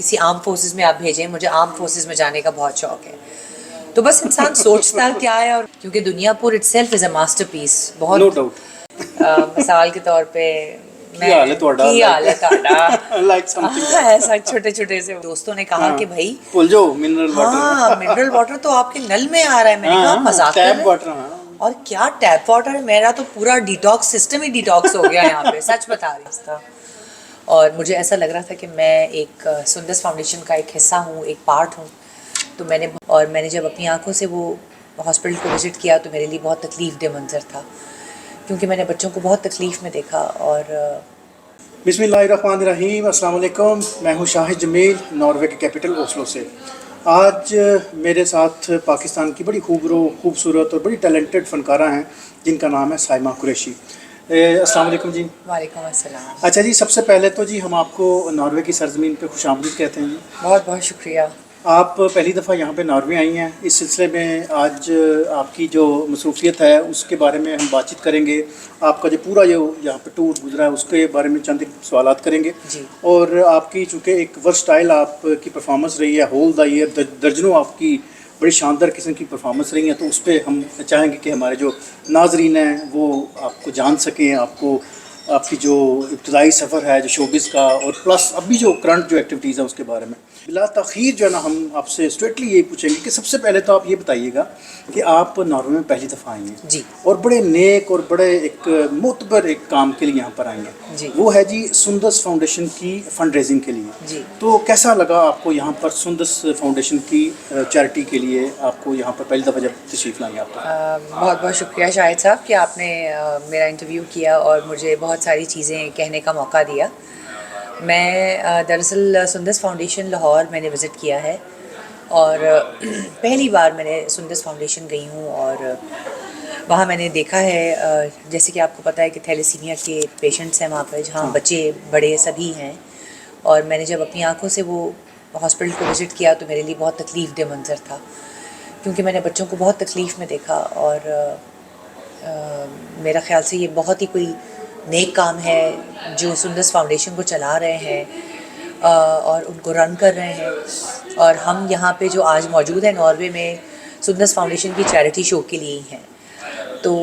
किसी arm forces में आप भेजें, मुझे आर्म फोर्सेस में जाने का बहुत शौक है। तो बस इंसान सोचता क्या है, और क्योंकि Duniyapur itself is a masterpiece. बहुत नो डाउट। मिसाल के तौर पे की हाल है ਤੁਹਾਡਾ की हाल है ਤੁਹਾਡਾ लाइक समथिंग ऐसा छोटे छोटे से दोस्तों ने कहा कि भाई भूल जाओ मिनरल वाटर। हाँ मिनरल वाटर तो आपके नल में आ रहा है। मैंने कहा मजाक कर टैप रहे वाटर। हैं? हाँ और क्या टैप वाटर है, मेरा तो पूरा डिटॉक्स सिस्टम ही डिटॉक्स हो गया यहाँ पे, सच बता रही था। और मुझे ऐसा लग रहा था कि मैं एक सुंदस फाउंडेशन का एक हिस्सा हूँ, एक पार्ट हूँ। तो मैंने जब अपनी आंखों से वो हॉस्पिटल को विज़िट किया तो मेरे लिए बहुत तकलीफ़ दे मंज़र था, क्योंकि मैंने बच्चों को बहुत तकलीफ़ में देखा। और बिस्मिल्लाहिर्रहमानिर्रहीम, अस्सलाम वालेकुम। मैं हूँ शाहिद जमील, नॉर्वे के कैपिटल ओस्लो से। आज मेरे साथ पाकिस्तान की बड़ी खूबसूरत और बड़ी टैलेंटेड फ़नकारा हैं जिनका नाम है साइमा कुरैशी। अस्सलाम वालेकुम जी। वालेकुम अस्सलाम। अच्छा जी, सबसे पहले तो जी हम आपको नॉर्वे की सरज़मीन पे खुशामदीद कहते हैं जी। बहुत बहुत शुक्रिया। आप पहली दफ़ा यहाँ पे नॉर्वे आई हैं। इस सिलसिले में आज आपकी जो मसरूफियत है उसके बारे में हम बातचीत करेंगे। आपका जो पूरा जो यहाँ पे टूर गुजरा है उसके बारे में चंद सवालात करेंगे जी। और आपकी चूँकि एक वर्सटाइल आपकी परफॉर्मेंस रही है होल द ईयर, दर्जनों आपकी बड़ी शानदार किस्म की परफॉर्मेंस रही है, तो उस पर हम चाहेंगे कि हमारे जो नाजरीन हैं वो आपको जान सकें, आपको आपकी जो इब्तदाई सफ़र है जो शोबिस का, और प्लस अभी जो करंट जो एक्टिविटीज़ है उसके बारे में। बिला तख़ीर जो है ना, हम आपसे स्ट्रेटली यही पूछेंगे कि सबसे पहले तो आप ये बताइएगा कि आप नॉर्वे में पहली दफ़ा आई हैं जी। और बड़े नेक और बड़े एक मोतबर एक काम के लिए यहाँ पर आई जी। हैं, वो है जी सुंदस फाउंडेशन की फ़ंड रेजिंग के लिए। जी। तो कैसा लगा आपको यहाँ पर सुंदस फाउंडेशन की चैरिटी के लिए आपको यहाँ पर पहली दफ़ा जब तशरीफ़ लाई आप? बहुत बहुत शुक्रिया शाहिद साहब कि आपने मेरा इंटरव्यू किया और मुझे बहुत सारी चीज़ें कहने का मौका दिया। मैं दरअसल सुंदस फाउंडेशन लाहौर मैंने विज़िट किया है, और पहली बार मैंने सुंदस फाउंडेशन गई हूँ, और वहाँ मैंने देखा है जैसे कि आपको पता है कि थैलेसीमिया के पेशेंट्स हैं वहाँ पर, जहाँ बच्चे बड़े सभी हैं। और मैंने जब अपनी आंखों से वो हॉस्पिटल को विज़िट किया तो मेरे लिए बहुत तकलीफ़ दे मंज़र था, क्योंकि मैंने बच्चों को बहुत तकलीफ़ में देखा। और मेरा ख़्याल से ये बहुत ही कोई नेक काम है जो सुंदस फाउंडेशन को चला रहे हैं और उनको रन कर रहे हैं। और हम यहाँ पे जो आज मौजूद हैं नॉर्वे में सुंदस फाउंडेशन की चैरिटी शो के लिए ही हैं। तो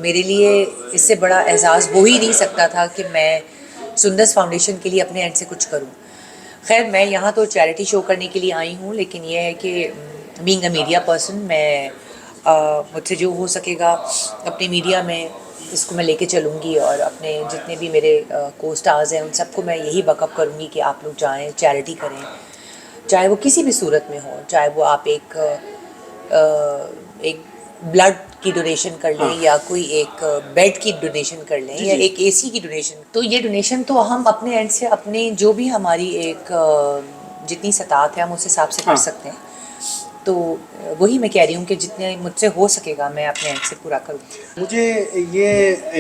मेरे लिए इससे बड़ा एहसास हो ही नहीं सकता था कि मैं सुंदस फाउंडेशन के लिए अपने एंड से कुछ करूं। खैर, मैं यहाँ तो चैरिटी शो करने के लिए आई हूँ, लेकिन यह है कि बीइंग अ मीडिया पर्सन मैं मुझसे जो हो सकेगा अपनी मीडिया में इसको मैं लेके चलूँगी, और अपने जितने भी मेरे को स्टार्स हैं उन सबको मैं यही बकअप करूँगी कि आप लोग जाएँ, चैरिटी करें, चाहे वो किसी भी सूरत में हो। चाहे वो आप एक ब्लड की डोनेशन कर लें, या कोई एक बेड की डोनेशन कर लें, या एक एसी की डोनेशन। तो ये डोनेशन तो हम अपने एंड से अपने जो भी हमारी एक जितनी सताहत है हम उस हिसाब से कर सकते हैं। तो वही मैं कह रही हूँ कि जितने मुझसे हो सकेगा मैं अपने एंड से पूरा करूँ। मुझे ये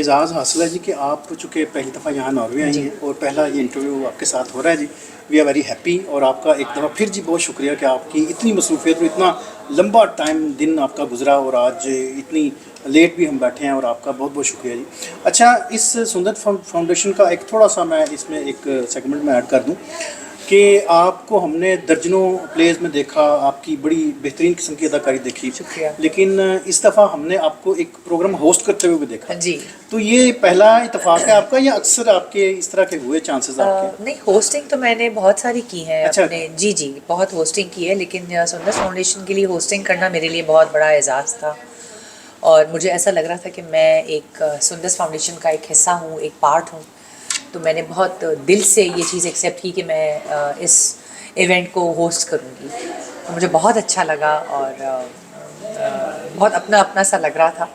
एजाज़ हासिल है जी कि आप चूँकि पहली दफ़ा यहाँ नॉर्वे आई हैं और पहला ये इंटरव्यू आपके साथ हो रहा है जी। वी आर वेरी हैप्पी, और आपका एक दफ़ा फिर जी बहुत शुक्रिया कि आपकी इतनी मसरूफियत और इतना लंबा टाइम दिन आपका गुजरा, और आज इतनी लेट भी हम बैठे हैं, और आपका बहुत बहुत शुक्रिया जी। अच्छा, इस सुंदर फाउंडेशन का एक थोड़ा सा मैं इसमें एक सेगमेंट में ऐड कर दूँ कि आपको हमने दर्जनों प्लेस में देखा, आपकी बड़ी बेहतरीन किस्म की अदाकारी देखी, शुक्रिया। लेकिन इस दफ़ा हमने आपको एक प्रोग्राम होस्ट करते हुए भी देखा जी। तो ये पहला इत्तेफाक है आपका, या अक्सर आपके इस तरह के हुए चांसेस आपके? नहीं, होस्टिंग तो मैंने बहुत सारी की है। अच्छा। अपने जी जी बहुत होस्टिंग की है, लेकिन सुंदस फाउंडेशन के लिए होस्टिंग करना मेरे लिए बहुत बड़ा एजाज़ था, और मुझे ऐसा लग रहा था कि मैं एक सुंदस फाउंडेशन का एक हिस्सा हूँ, एक पार्ट हूँ। तो मैंने बहुत दिल से ये चीज़ एक्सेप्ट की कि मैं इस इवेंट को होस्ट करूँगी। तो मुझे बहुत अच्छा लगा, और बहुत अपना अपना सा लग रहा था।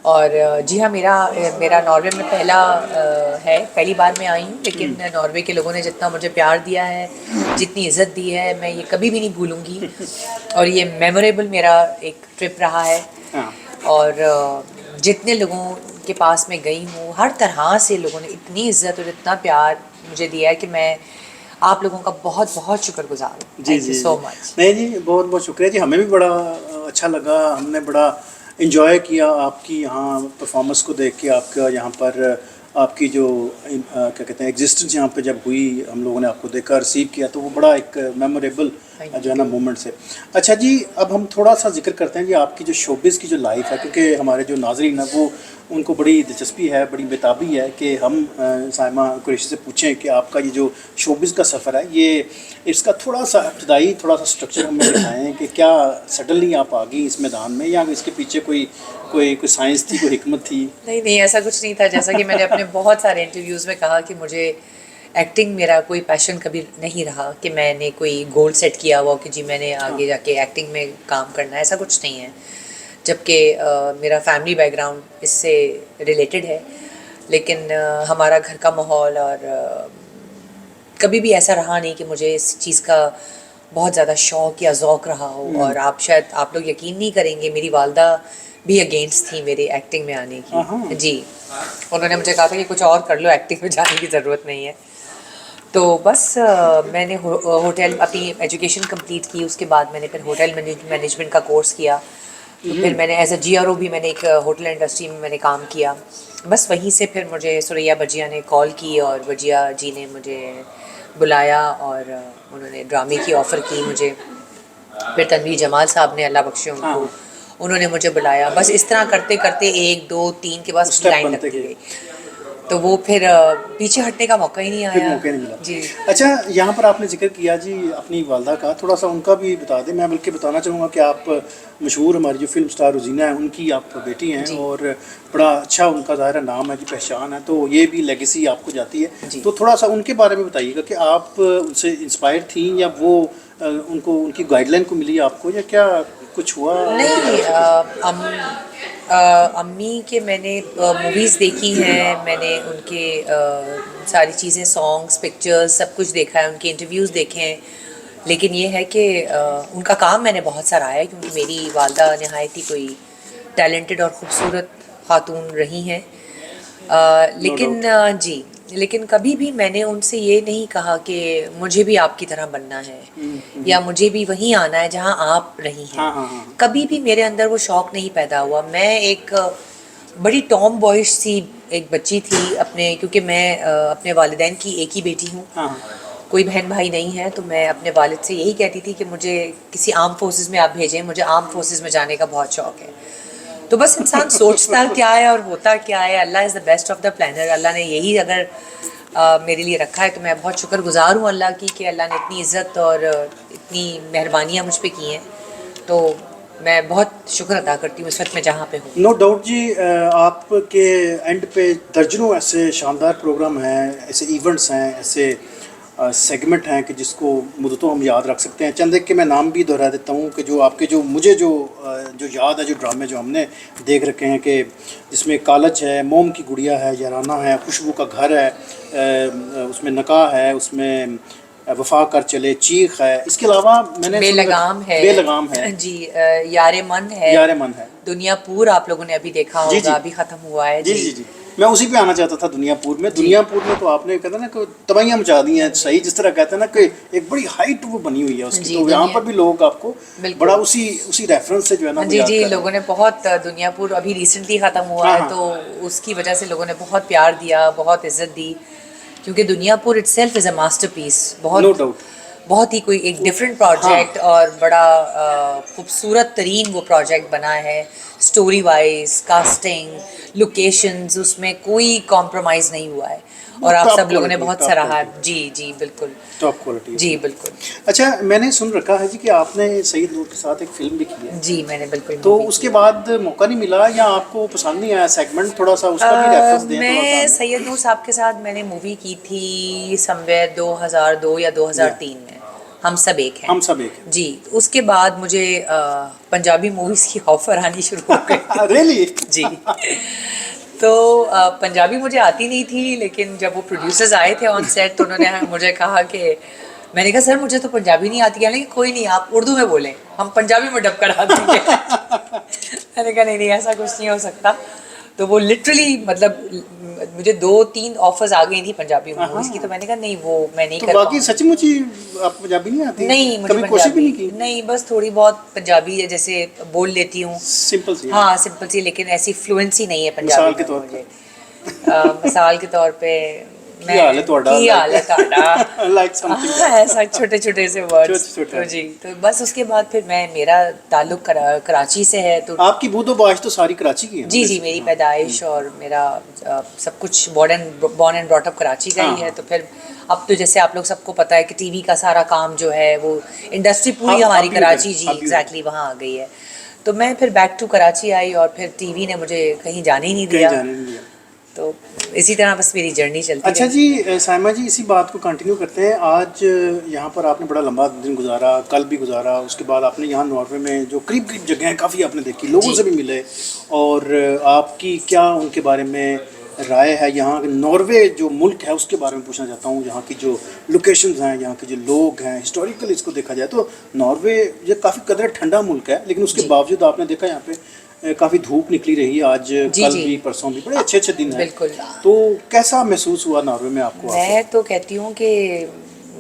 और जी हाँ, मेरा नॉर्वे में पहली बार मैं आई हूँ, लेकिन नॉर्वे के लोगों ने जितना मुझे प्यार दिया है, जितनी इज़्ज़त दी है, मैं ये कभी भी नहीं भूलूँगी। और ये मेमोरेबल मेरा एक ट्रिप रहा है। और जितने लोगों के पास मैं गई हूँ, हर तरह से लोगों ने इतनी इज़्ज़त और इतना प्यार मुझे दिया है कि मैं आप लोगों का बहुत बहुत शुक्रगुजार हूँ। Thank you so much. नहीं जी, बहुत बहुत शुक्रिया जी। हमें भी बड़ा अच्छा लगा, हमने बड़ा इंजॉय किया आपकी यहाँ परफॉर्मेंस को देख के, आपका यहाँ पर आपकी जो क्या कहते हैं एग्जिस्टेंस यहाँ पे जब हुई, हम लोगों ने आपको देखा, रिसीव किया, तो वो बड़ा एक मेमोरेबल जो है ना मोमेंट से। अच्छा जी, अब हम थोड़ा सा जिक्र करते हैं जी आपकी जो शोबिज़ की जो लाइफ है, क्योंकि हमारे जो नाजरीन है वो उनको बड़ी दिलचस्पी है, बड़ी बेताबी है कि हम साइमा कुरैशी से पूछें कि आपका ये जो शोबिज़ का सफ़र है, ये इसका थोड़ा सा इब्तदाई थोड़ा सा स्ट्रक्चर हमें दिखाएं कि क्या सडनली आप आ गई इस मैदान में, या इसके पीछे कोई कोई कोई साइंस थी, कोई हिकमत थी? नहीं नहीं, ऐसा कुछ नहीं था। जैसा कि मैंने अपने बहुत सारे इंटरव्यूज़ में कहा कि मुझे एक्टिंग मेरा कोई पैशन कभी नहीं रहा कि मैंने कोई गोल सेट किया हुआ कि जी मैंने आगे जाके एक्टिंग में काम करना है, ऐसा कुछ नहीं है। जबकि मेरा फैमिली बैकग्राउंड इससे रिलेटेड है, लेकिन हमारा घर का माहौल और कभी भी ऐसा रहा नहीं कि मुझे इस चीज़ का बहुत ज़्यादा शौक़ या ज़ौक़ रहा हो। और आप लोग यकीन नहीं करेंगे, मेरी वालदा भी अगेंस्ट थी मेरे एक्टिंग में आने की। जी, उन्होंने मुझे कहा था कि कुछ और कर लो, एक्टिंग में जाने की ज़रूरत नहीं है। तो बस मैंने होटल अपनी एजुकेशन कंप्लीट की, उसके बाद मैंने फिर होटल मैनेजमेंट का कोर्स किया। तो फिर मैंने एज अ GRO भी मैंने एक होटल इंडस्ट्री में मैंने काम किया। बस वहीं से फिर मुझे सुरैया भजिया ने कॉल की और भजिया जी ने मुझे बुलाया और उन्होंने ड्रामे की ऑफ़र की मुझे। फिर तनवीर जमाल साहब ने, अल्लाह बख्शे उनको, उन्होंने मुझे बुलाया। बस इस तरह करते करते 1 2 3 के बाद स्टेप लाइन बनते लगती गए। गई, तो वो फिर पीछे हटने का मौका ही नहीं फिर आया। मौके नहीं मिला। जी। अच्छा, यहाँ पर आपने जिक्र किया जी अपनी वालदा का, थोड़ा सा उनका भी बता दें। मैं बल्कि बताना चाहूँगा कि आप मशहूर हमारी जो फिल्म स्टार रोजीना है उनकी आप बेटी हैं, जी। और बड़ा अच्छा उनका ज़ाहिर नाम है जी, पहचान है, तो ये भी लेगेसी आपको जाती है। जी। तो थोड़ा सा उनके बारे में बताइएगा कि आप उनसे इंस्पायर थी, या वो उनको उनकी गाइडलाइन को मिली आपको, या क्या कुछ हुआ? नहीं, अम्मी के मैंने मूवीज़ देखी हैं, मैंने उनके सारी चीज़ें, सॉन्ग्स, पिक्चर्स, सब कुछ देखा है, उनके इंटरव्यूज़ देखे हैं। लेकिन ये है कि उनका काम मैंने बहुत सराहा है, क्योंकि मेरी वालदा नहायत ही कोई टैलेंटेड और ख़ूबसूरत खातून रही हैं। लेकिन जी, लेकिन कभी भी मैंने उनसे ये नहीं कहा कि मुझे भी आपकी तरह बनना है या मुझे भी वहीं आना है जहाँ आप रही हैं। हाँ हाँ हाँ। कभी भी मेरे अंदर वो शौक़ नहीं पैदा हुआ। मैं एक बड़ी टॉम बॉयश सी एक बच्ची थी अपने, क्योंकि मैं अपने वालिदैन की एक ही बेटी हूँ, हाँ। कोई बहन भाई नहीं है। तो मैं अपने वालिद से यही कहती थी कि मुझे किसी आर्म फोर्सेस में आप भेजें, मुझे आर्म फोर्सेस में जाने का बहुत शौक़ है। तो बस इंसान सोचता क्या है और होता क्या है, अल्लाह is the best of the planner. अल्लाह ने यही अगर मेरे लिए रखा है, तो मैं बहुत शुक्रगुजार हूँ अल्लाह की कि अल्लाह ने इतनी इज़्ज़त और इतनी मेहरबानियाँ मुझ पे की हैं। तो मैं बहुत शुक्र अदा करती हूँ इस वक्त मैं जहाँ पे हूँ। नो डाउट जी, आपके एंड पे दर्जनों ऐसे शानदार प्रोग्राम हैं, ऐसे इवेंट्स हैं, ऐसे सेगमेंट हैं कि जिसको मुद्दतों हम याद रख सकते हैं। चंद एक के मैं नाम भी दोहरा देता हूँ कि जो आपके जो मुझे जो याद है, जो ड्रामे जो हमने देख रखे हैं, कि जिसमें कालज है, मोम की गुड़िया है, याराना है, खुशबू का घर है, उसमें नकाह है, उसमें वफा कर चले, चीख है, इसके अलावा मैंने बेलगाम है, बेलगाम है जी, यारे मन है, यारे मन है, दुनियापुर आप लोगों ने अभी देखा जी, होगा, अभी ख़त्म हुआ है। जी जी जी। मैं उसी पे आना चाहता था, दुनियापुर में। दुनियापुर में तो आपने कहते ना कि तबाहियाँ मचा दी हैं, सही, जिस तरह कहते हैं ना कि एक बड़ी हाइट वो बनी हुई है उसकी। जी, तो यहाँ पर भी लोग आपको बड़ा उसी रेफरेंस से जो है ना वो जी याद जी, कर रहे हैं। लोगों ने बहुत, दुनियापुर अभी रिसेंटली ख़त्म हुआ हाँ, है, हाँ। तो उसकी वजह से लोगों ने बहुत प्यार दिया, बहुत इज़्ज़त दी, क्योंकि Duniyapur itself is a masterpiece. No doubt. बहुत ही कोई एक डिफरेंट प्रोजेक्ट और बड़ा खूबसूरत तरीन वो प्रोजेक्ट बना है। स्टोरी वाइज, कास्टिंग, लोकेशंस, उसमें कोई कॉम्प्रोमाइज़ नहीं हुआ है, और आप टॉप सब लोगों ने क्वालिटी, बहुत टॉप सराहा है। क्वालिटी, जी जी बिल्कुल, टॉप क्वालिटी। जी बिल्कुल। अच्छा, मैंने सुन रखा है जी कि आपने सईद नूर के साथ एक फिल्म भी की है। जी मैंने बिल्कुल तो movie उसके की। बाद मौका नहीं मिला, या आपको पसंद नहीं आया सेगमेंट? थोड़ा सा उसका भी रेफरेंस दें थोड़ा सा मैं हमें। सैयद नूर साहब के साथ मैंने मूवी की थी समवेयर 2002 या 2003 में, हम सब एक हैं। हम सब एक हैं। जी, उसके बाद मुझे पंजाबी मूवीज़ की ऑफ़र आनी शुरू हो गई। रियली? जी। तो पंजाबी मुझे आती नहीं थी, लेकिन जब वो प्रोड्यूसर्स आए थे ऑन सेट, तो उन्होंने मुझे कहा कि, मैंने कहा सर मुझे तो पंजाबी नहीं आती है, लेकिन कोई नहीं, आप उर्दू में बोलें, हम पंजाबी में डब करा देंगे। मैंने कहा नहीं नहीं, ऐसा कुछ नहीं हो सकता। तो वो लिटरली मतलब मुझे 2-3 ऑफर्स आ गई थी पंजाबी मूवीज़ की, तो मैंने कहा नहीं, वो मैं नहीं तो कर बाकी पाऊँगी। सचमुच ही आप पंजाबी नहीं आती? नहीं, मुझे कभी कोशिश भी पंजाबी नहीं की? नहीं, बस थोड़ी बहुत पंजाबी है, जैसे बोल लेती हूँ। सिंपल सी। हाँ सिंपल सी, लेकिन ऐसी फ्लुएंसी नहीं है मिसाल पंजाबी के में तौर मुझे। मिसाल के तौर पे की हाल है ਤੁਹਾਡਾ? की हाल है ਤੁਹਾਡਾ लाइक समथिंग ऐसा छोटे छोटे से वर्ड्स। छोटे-छोटे। तो जी, तो बस उसके बाद फिर मेरा ताल्लुक कराची से है, तो आपकी बूदो बाश तो सारी कराची की है ना? जी जी, मेरी पैदाइश और मेरा सब कुछ born and brought up Karachi का ही हाँ। है। तो फिर अब तो जैसे आप लोग सबको पता है कि टीवी का सारा काम जो है वो इंडस्ट्री पूरी अब हमारी भी कराची उधर, जी अब भी उधर। एग्जैक्टली वहाँ आ गई है। तो मैं फिर बैक टू कराची आई और फिर टीवी ने मुझे कहीं जाने ही नहीं कहीं दिया। जाने नहीं दिया। तो इसी तरह बस मेरी जर्नी चलती अच्छा रही। जी, साइमा जी, इसी बात को कंटिन्यू करते हैं। आज यहाँ पर आपने बड़ा लंबा दिन गुजारा, कल भी गुजारा, उसके बाद आपने यहाँ नॉर्वे में जो करीब करीब जगह हैं काफ़ी आपने देखी, लोगों जी। से भी मिले, और आपकी क्या उनके बारे में राय है? यहाँ नॉर्वे जो मुल्क है उसके बारे में पूछना चाहता हूँ। यहाँ की जो लोकेशंस हैं, यहाँ के जो लोग हैं, हिस्टोरिकल इसको देखा जाए तो नॉर्वे ये काफ़ी कदर ठंडा मुल्क है, लेकिन उसके जी। बावजूद आपने देखा यहाँ पे काफ़ी धूप निकली रही है। आज जी, कल जी। भी परसों भी बड़े अच्छे अच्छे दिन हैं। बिल्कुल। तो कैसा महसूस हुआ नॉर्वे में आपको आके? मैं तो कहती हूँ कि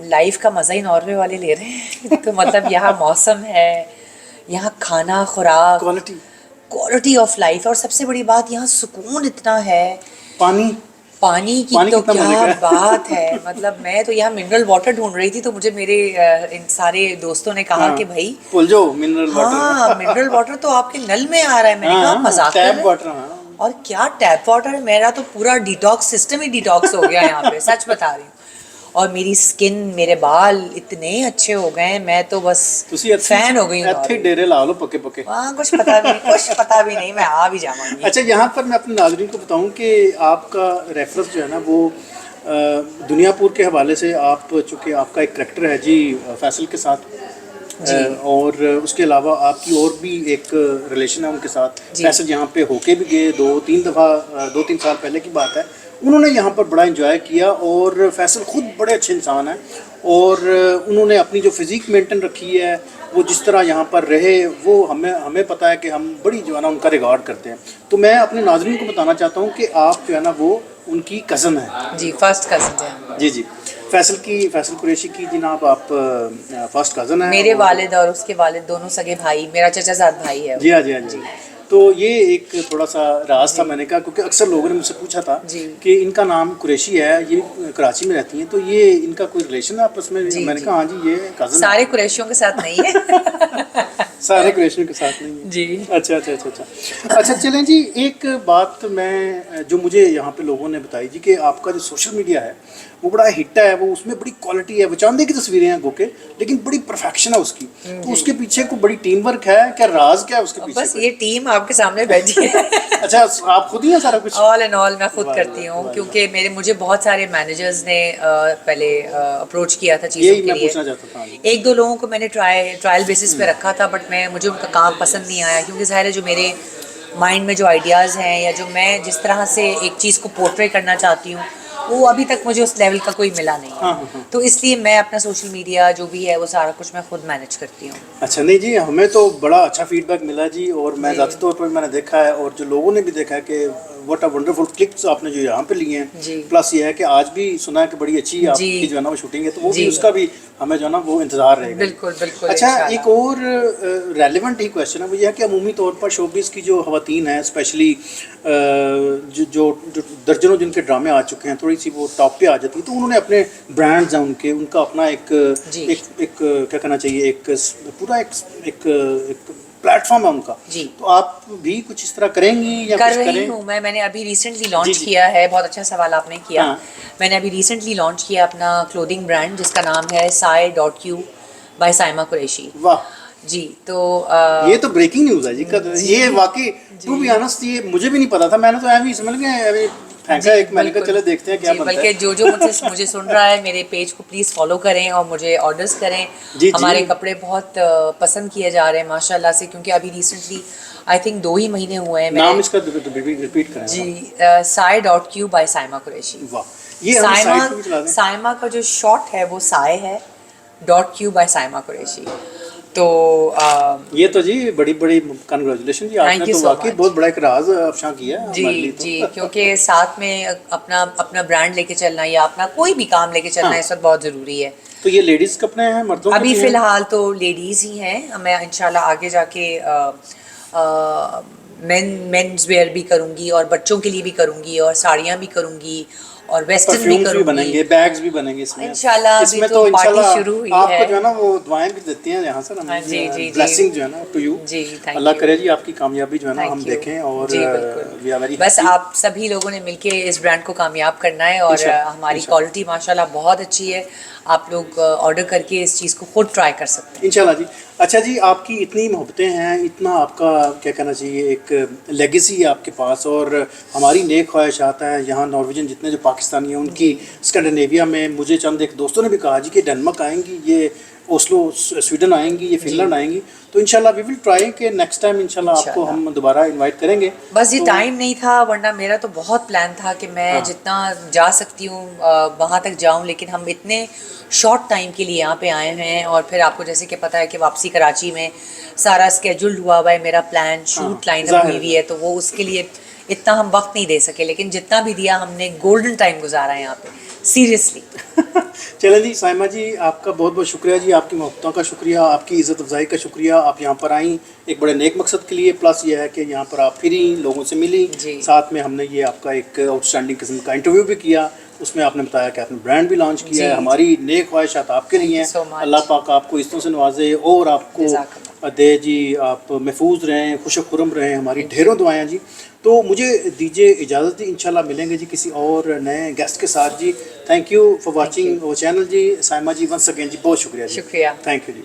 लाइफ का मज़ा ही नॉर्वे वाले ले रहे हैं। तो मतलब यहाँ मौसम है, यहाँ खाना खुराक, क्वालिटी, क्वालिटी ऑफ लाइफ, और सबसे बड़ी बात यहाँ सुकून इतना है। पानी पानी की पानी तो कितना मजे क्या का है। बात है। मतलब मैं तो यहाँ मिनरल वाटर ढूंढ रही थी, तो मुझे मेरे इन सारे दोस्तों ने कहा हाँ, कि भाई भूल जाओ मिनरल वाटर। हाँ, मिनरल वाटर तो आपके नल में आ रहा है। मैंने कहा हाँ, मजाक कर टैप रहे हैं? वाटर, हाँ। और क्या टैप वाटर, मेरा तो पूरा डिटॉक्स सिस्टम ही डिटॉक्स हो गया यहाँ पे, सच बता रही हूँ। और मेरी स्किन, मेरे बाल इतने अच्छे हो गए, मैं तो बस फैन हो गई हूँ। ਇੱਥੇ ਡੇਰੇ ला लो पके पके। हाँ, कुछ पता भी नहीं, मैं आ भी जाऊंगी। अच्छा, यहाँ पर मैं अपने नाज़रीन को बताऊं कि आपका रेफरेंस जो है ना वो दुनियापुर के हवाले से, आप चूँकि आपका एक करैक्टर है जी फैसल के साथ, और उसके अलावा आपकी और भी एक रिलेशन है उनके साथ। जी। फैसल यहाँ पे होके भी गए 2-3 साल पहले की बात है। उन्होंने यहाँ पर बड़ा एंजॉय किया, और फैसल ख़ुद बड़े अच्छे इंसान हैं, और उन्होंने अपनी जो फिज़िक मेंटेन रखी है, वो जिस तरह यहाँ पर रहे, वो हमें पता है कि हम बड़ी जो है ना उनका रिगार्ड करते हैं। तो मैं अपने नाज़रीन को बताना चाहता हूँ कि आप जो है ना वो उनकी कज़न है। जी, फर्स्ट कज़न है। जी जी, फैसल कुरैशी की जनाब आप फर्स्ट कज़न है। मेरे वालिद और उसके वालिद दोनों सगे भाई, मेरा चचाजाद भाई है। जी हाँ, जी हाँ, जी। तो ये एक थोड़ा सा राज था, मैंने कहा, क्योंकि अक्सर लोगों ने मुझसे पूछा था जी। कि इनका नाम कुरैशी है, ये कराची में रहती हैं, तो ये इनका कोई रिलेशन है आपस में? जी, मैंने जी। कहा हाँ जी, ये कज़न सारे कुरैशियों के साथ नहीं है। सारे कुरैशियों के साथ नहीं है। जी। अच्छा, चलें जी, एक बात मैं जो मुझे यहाँ पे लोगों ने बताई जी कि आपका जो सोशल मीडिया है वो बड़ा हिट है, वो उसमें बड़ी क्वालिटी है, वो चांदे की तस्वीरें हैं गोके, लेकिन बड़ी परफेक्शन है उसकी। तो उसके पीछे को बड़ी टीम वर्क है, क्या राज क्या है उसके पीछे? बस ये टीम आपके सामने बैठी है। अच्छा, आप खुद ही हैं सारा कुछ? ऑल एंड ऑल मैं खुद वाह, करती वाह, हूँ, वाह, क्योंकि मुझे बहुत सारे मैनेजर्स ने पहले अप्रोच किया था चीज़ों यही के मैं लिए। पूछना चाहता था। एक दो लोगों को मैंने ट्रायल बेसिस पे रखा था, बट मुझे उनका काम पसंद नहीं आया, क्योंकि ज़ाहिर है जो मेरे माइंड में जो आइडियाज़ हैं, या जो मैं जिस तरह से एक चीज़ को पोर्ट्रे करना चाहती हूँ, वो अभी तक मुझे उस लेवल का कोई मिला नहीं है। हाँ। तो इसलिए मैं अपना सोशल मीडिया जो भी है वो सारा कुछ मैं खुद मैनेज करती हूँ। अच्छा, नहीं जी, हमें तो बड़ा अच्छा फीडबैक मिला जी, और मैं जी। ज़ाती तौर पर मैंने देखा है, और जो लोगों ने भी देखा है कि व्हाट अ वंडरफुल क्लिप्स आपने जो यहाँ पे लिए जी। हैं। प्लस ये है कि आज भी सुना है कि बड़ी अच्छी आपकी जी। जो है ना वो शूटिंग है, तो वो जी। भी उसका भी हमें जो है ना वो इंतज़ार रहेगा। बिल्कुल बिल्कुल। अच्छा, इंशाल्लाह। एक और रेलेवेंट ही क्वेश्चन है, वो ये है कि अमूमी तौर पर शोबिस की जो ख़वातीन हैं, स्पेशली जो दर्जनों जिनके ड्रामे आ चुके हैं, थोड़ी सी वो टॉप पे आ जाती है, तो उन्होंने अपने ब्रांड्स हैं उनका अपना जी। एक क्या कहना चाहिए, एक प्लेटफॉर्म है उनका। जी। तो आप भी कुछ इस तरह करेंगी या कर कुछ रही करें? हूँ मैंने अभी रिसेंटली जी, लॉन्च जी। किया है। बहुत अच्छा सवाल आपने किया। हाँ। मैंने अभी रिसेंटली लॉन्च किया अपना क्लोथिंग ब्रांड, जिसका नाम है sai.q बाय साइमा कुरैशी। वाह, जी। तो ये तो ब्रेकिंग न्यूज़ है जी। ये वाकई, टू बी ऑनेस्ट, ये मुझे भी नहीं पता था। मैंने तो ऐसे ही समझ गया, अभी फेंका एक, मैंने कहा बिल्कुल। चले देखते हैं क्या जी, बनता बल्कि है। जो मुझे सुन रहा है, मेरे पेज को प्लीज़ फॉलो करें और मुझे ऑर्डर्स करें। जी। हमारे कपड़े बहुत पसंद किए जा रहे हैं माशाल्लाह से, क्योंकि अभी रिसेंटली आई थिंक 2 ही महीने हुए हैं नाम इसका रिपीट करें। जी, sai.q बाय साइमा कुरैशी। वाह, ये हम साइट पे भी चला दें। साइमा का जो शॉर्ट है वो साय है, .q बाय साइमा कुरैशी। तो ये तो जी बड़ी कंग्रेचुलेशन जी, Thank आपने you तो so वाकई much. बहुत बड़ा एक राज अफशा किया है जी हमारे लिए तो। जी, क्योंकि साथ में अपना ब्रांड लेके चलना या अपना कोई भी काम लेके चलना हाँ। इस वक्त बहुत ज़रूरी है। तो ये लेडीज कपड़े हैं, मर्दों के अभी भी हैं? फ़िलहाल तो लेडीज़ ही हैं। मैं इंशाल्लाह आगे जाके मेंस वेयर भी करूँगी और बच्चों के लिए भी करूँगी और साड़ियाँ भी करूँगी और वेस्टर्न भी परफ्यूम्स भी करूँगी। बनेंगे, बैग्स भी बनेंगे इसमें। इंशाल्लाह अभी इसमें तो पार्टी इंशाल्लाह शुरू हुई आपको है। जो है ना वो दुआएं भी देती हैं यहाँ से ना, हाँ, जी, जी, जी। ब्लेसिंग जो है ना टू यू। जी, थैंक अल्लाह यू। करे जी आपकी कामयाबी जो है ना हम थैंक यू। देखें और जी वी बिल्कुल। आर वेरी बस हैप्पी। आप सभी लोगों ने मिलके इस ब्रांड को कामयाब करना है और हमारी इंशाल्लाह। क्वालिटी माशाल्लाह बहुत अच्छी है। आप लोग ऑर्डर करके इस चीज़ को खुद ट्राई कर सकते हैं। इंशाल्लाह जी। अच्छा जी, आपकी इतनी मोहब्बतें हैं, इतना आपका क्या कहना चाहिए, एक लेगेसी है आपके पास, और हमारी नेक ख्वाहिशात हैं यहाँ नॉर्वेजन जितने जो पाकिस्तानी हैं उनकी स्कैंडिनेविया में। मुझे चंद एक दोस्तों ने भी कहा जी कि डेनमार्क आएंगी, ये ओस्लो स्वीडन आएंगी, ये फिनलैंड आएंगी, तो इंशाल्लाह वी विल ट्राई कि नेक्स्ट टाइम इंशाल्लाह आपको हम दोबारा इनवाइट करेंगे। बस ये तो टाइम नहीं था, वरना मेरा तो बहुत प्लान था कि मैं हाँ। जितना जा सकती हूँ वहाँ तक जाऊँ, लेकिन हम इतने शॉर्ट टाइम के लिए यहाँ पे आए हैं और फिर आपको जैसे कि पता है कि वापसी कराची में सारा स्केड्यूल्ड हुआ हुआ है, मेरा प्लान शूट लाइन अप हुई हुई है, तो वो उसके लिए इतना हम वक्त नहीं दे सके, लेकिन जितना भी दिया हमने गोल्डन टाइम गुजारा है यहाँ पे, सीरियसली। चलें जी साइमा जी, आपका बहुत बहुत शुक्रिया जी, आपकी मोहब्बतों का शुक्रिया, आपकी इज़्ज़त अफजाई का शुक्रिया। आप यहाँ पर आई एक बड़े नेक मकसद के लिए, प्लस ये है कि यहाँ पर आप फिरी, लोगों से मिली, साथ में हमने ये आपका एक आउटस्टैंडिंग किस्म का इंटरव्यू भी किया, उसमें आपने बताया कि आपने ब्रांड भी लॉन्च किया है। हमारी नेक ख्वाहिशात आपके लिए हैं, अल्लाह पाक आपको इज्जतों से नवाजे और आपको दे जी, आप महफूज रहें, खुश खुरम रहें, हमारी ढेरों दुआएं जी। तो मुझे दीजिए इजाज़त जी, इंशाल्लाह मिलेंगे जी किसी और नए गेस्ट के साथ जी। Thank you for watching our channel जी। साइमा जी वंस अगेन जी बहुत शुक्रिया जी। शुक्रिया। Thank you ji.